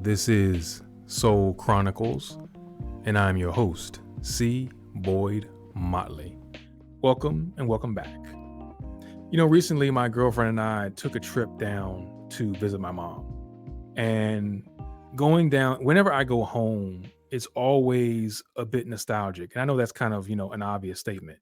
This is Soul Chronicles, and I'm your host, C. Boyd Motley. Welcome and welcome back. Recently my girlfriend and I took a trip down to visit my mom. And going down, whenever I go home, it's always a bit nostalgic. And I know that's kind of, an obvious statement.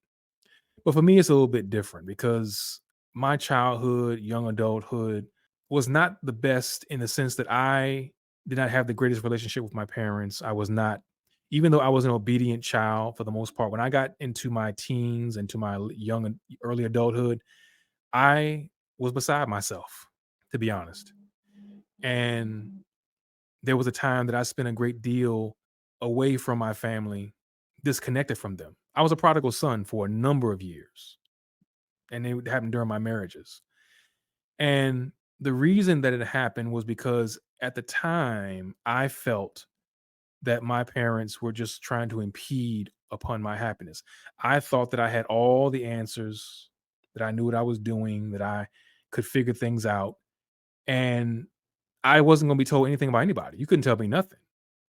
But for me, it's a little bit different because my childhood, young adulthood was not the best in the sense that I did not have the greatest relationship with my parents. I was not, even though I was an obedient child for the most part, when I got into my teens and to my young and early adulthood, I was beside myself, to be honest. And there was a time that I spent a great deal away from my family, disconnected from them. I was a prodigal son for a number of years, and it happened during my marriages. And the reason that it happened was because at the time I felt that my parents were just trying to impede upon my happiness. I thought that I had all the answers, that I knew what I was doing, that I could figure things out. And I wasn't going to be told anything by anybody. You couldn't tell me nothing.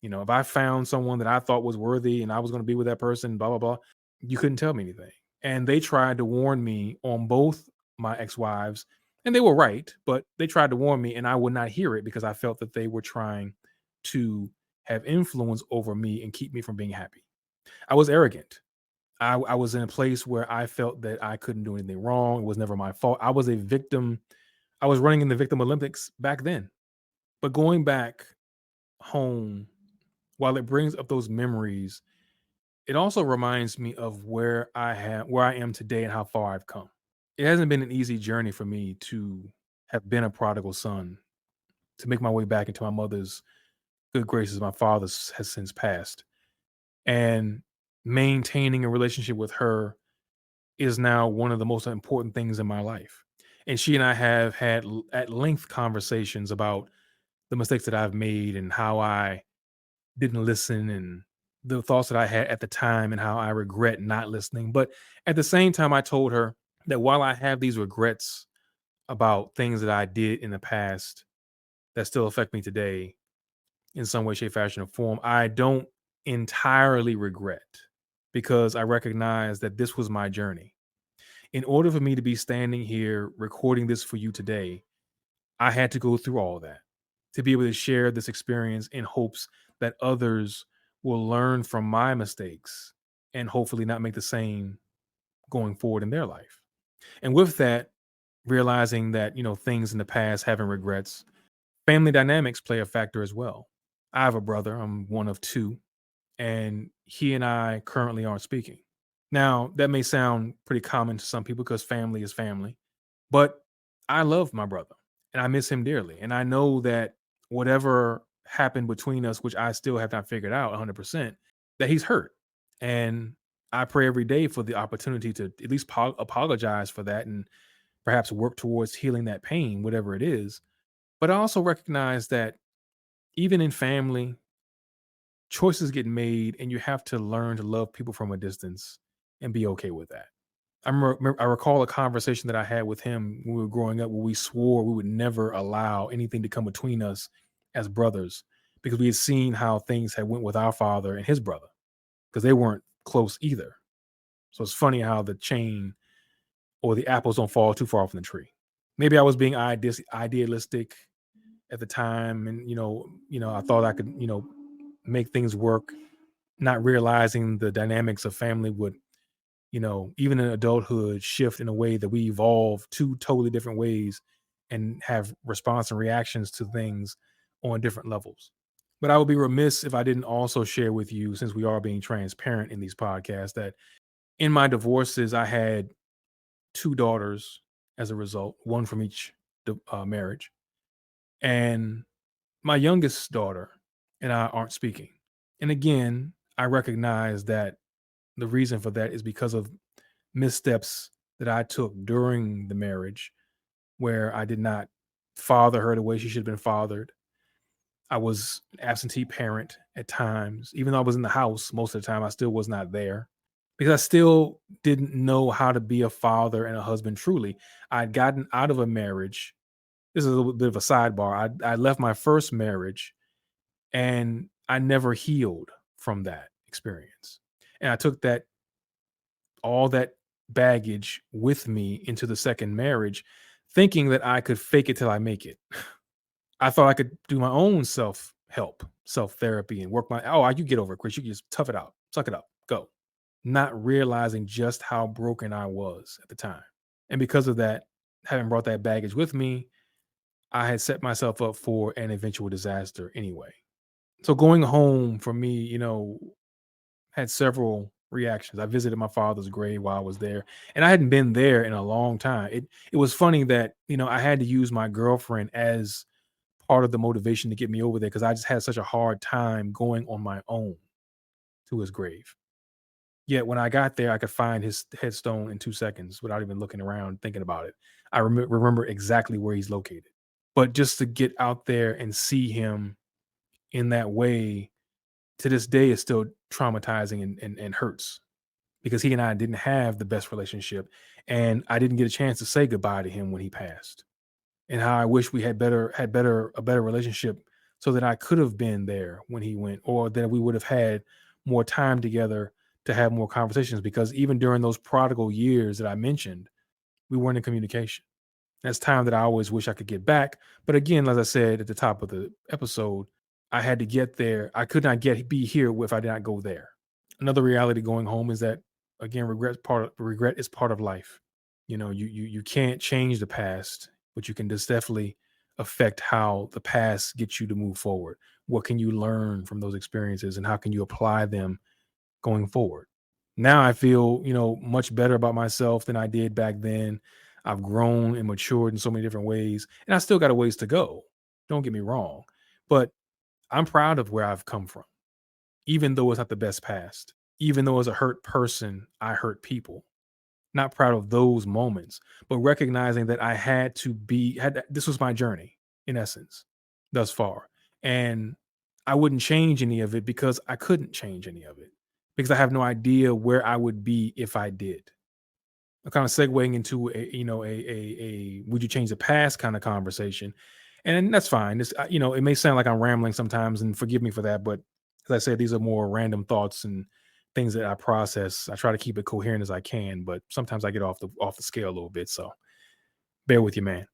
If I found someone that I thought was worthy and I was going to be with that person, blah, blah, blah, you couldn't tell me anything. And they tried to warn me on both my ex wives, and they were right, but they tried to warn me, and I would not hear it because I felt that they were trying to have influence over me and keep me from being happy. I was arrogant. I was in a place where I felt that I couldn't do anything wrong. It was never my fault. I was a victim. I was running in the victim Olympics back then. But going back home, while it brings up those memories, it also reminds me of where I am today and how far I've come. It hasn't been an easy journey for me to have been a prodigal son, to make my way back into my mother's good graces. My father has since passed, and maintaining a relationship with her is now one of the most important things in my life. And she and I have had at length conversations about the mistakes that I've made and how I didn't listen, and the thoughts that I had at the time and how I regret not listening. But at the same time, I told her that while I have these regrets about things that I did in the past that still affect me today in some way, shape, fashion, or form, I don't entirely regret, because I recognize that this was my journey. In order for me to be standing here recording this for you today, I had to go through all that to be able to share this experience in hopes that others will learn from my mistakes and hopefully not make the same going forward in their life. And with that, realizing that, things in the past, having regrets, family dynamics play a factor as well. I have a brother, I'm one of two, and he and I currently aren't speaking. Now, that may sound pretty common to some people because family is family, but I love my brother and I miss him dearly. And I know that whatever happened between us, which I still have not figured out 100%, that he's hurt. And I pray every day for the opportunity to at least apologize for that and perhaps work towards healing that pain, whatever it is. But I also recognize that even in family, choices get made and you have to learn to love people from a distance and be okay with that. I recall a conversation that I had with him when we were growing up where we swore we would never allow anything to come between us as brothers, because we had seen how things had went with our father and his brother, because they weren't close either. So it's funny how the chain or the apples don't fall too far from the tree. Maybe I was being idealistic at the time, and I thought I could make things work, not realizing the dynamics of family would, even in adulthood, shift in a way that we evolve two totally different ways and have response and reactions to things on different levels. But I would be remiss if I didn't also share with you, since we are being transparent in these podcasts, that in my divorces, I had two daughters as a result, one from each marriage. And my youngest daughter and I aren't speaking. And again, I recognize that the reason for that is because of missteps that I took during the marriage, where I did not father her the way she should have been fathered. I was an absentee parent at times. Even though I was in the house most of the time, I still was not there because I still didn't know how to be a father and a husband truly. I'd gotten out of a marriage. This is a little bit of a sidebar. I left my first marriage And I never healed from that experience. And I took all that baggage with me into the second marriage, thinking that I could fake it till I make it. I thought I could do my own self help, self therapy, and work you get over it, Chris. You can just tough it out, suck it up, go. Not realizing just how broken I was at the time. And because of that, having brought that baggage with me, I had set myself up for an eventual disaster anyway. So going home for me, had several reactions. I visited my father's grave while I was there, and I hadn't been there in a long time. It was funny that, I had to use my girlfriend as part of the motivation to get me over there because I just had such a hard time going on my own to his grave. Yet when I got there, I could find his headstone in 2 seconds without even looking around thinking about it. I remember exactly where he's located. But just to get out there and see him in that way, to this day, is still traumatizing and hurts because he and I didn't have the best relationship, and I didn't get a chance to say goodbye to him when he passed. And how I wish we had a better relationship so that I could have been there when he went, or that we would have had more time together to have more conversations, because even during those prodigal years that I mentioned, we weren't in communication. That's time that I always wish I could get back. But again, as I said at the top of the episode, I had to get there. I could not be here if I did not go there. Another reality going home is that, again, regret is part of life. You can't change the past, but you can just definitely affect how the past gets you to move forward. What can you learn from those experiences, and how can you apply them going forward? Now I feel, much better about myself than I did back then. I've grown and matured in so many different ways, and I still got a ways to go. Don't get me wrong, but I'm proud of where I've come from, even though it's not the best past. Even though as a hurt person, I hurt people. Not proud of those moments, but recognizing that I had to be had this was my journey in essence thus far. And I wouldn't change any of it because I couldn't change any of it because I have no idea where I would be if I did. I'm kind of segueing into a would you change the past kind of conversation. And that's fine. It may sound like I'm rambling sometimes, and forgive me for that, but as I said, these are more random thoughts and things that I process. I try to keep it coherent as I can, but sometimes I get off the scale a little bit. So bear with you, man.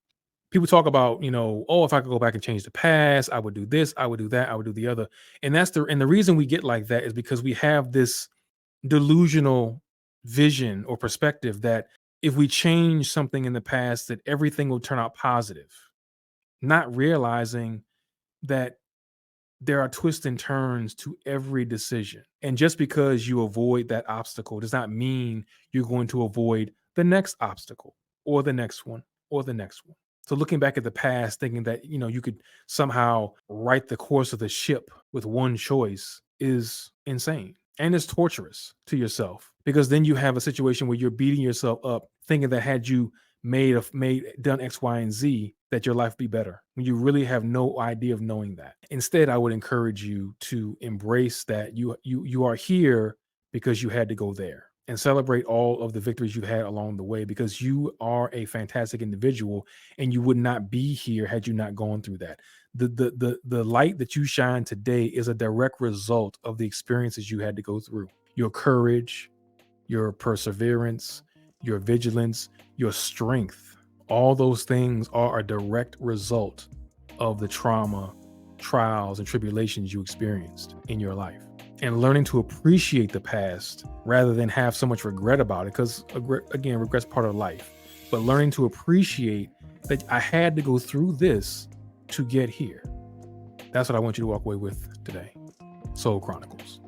People talk about, oh, if I could go back and change the past, I would do this, I would do that, I would do the other. And the reason we get like that is because we have this delusional vision or perspective that if we change something in the past, that everything will turn out positive, not realizing that there are twists and turns to every decision. And just because you avoid that obstacle does not mean you're going to avoid the next obstacle or the next one or the next one. So looking back at the past, thinking that, you could somehow write the course of the ship with one choice is insane. And it's torturous to yourself, because then you have a situation where you're beating yourself up thinking that had you done X, Y, and Z, that your life be better, when you really have no idea of knowing that. Instead, I would encourage you to embrace that you are here because you had to go there, and celebrate all of the victories you had along the way, because you are a fantastic individual, and you would not be here had you not gone through that. The light that you shine today is a direct result of the experiences you had to go through. Your courage, your perseverance, your vigilance, your strength, all those things are a direct result of the trauma, trials, and tribulations you experienced in your life. And learning to appreciate the past rather than have so much regret about it, because again, regret's part of life. But learning to appreciate that I had to go through this to get here. That's what I want you to walk away with today. Soul Chronicles.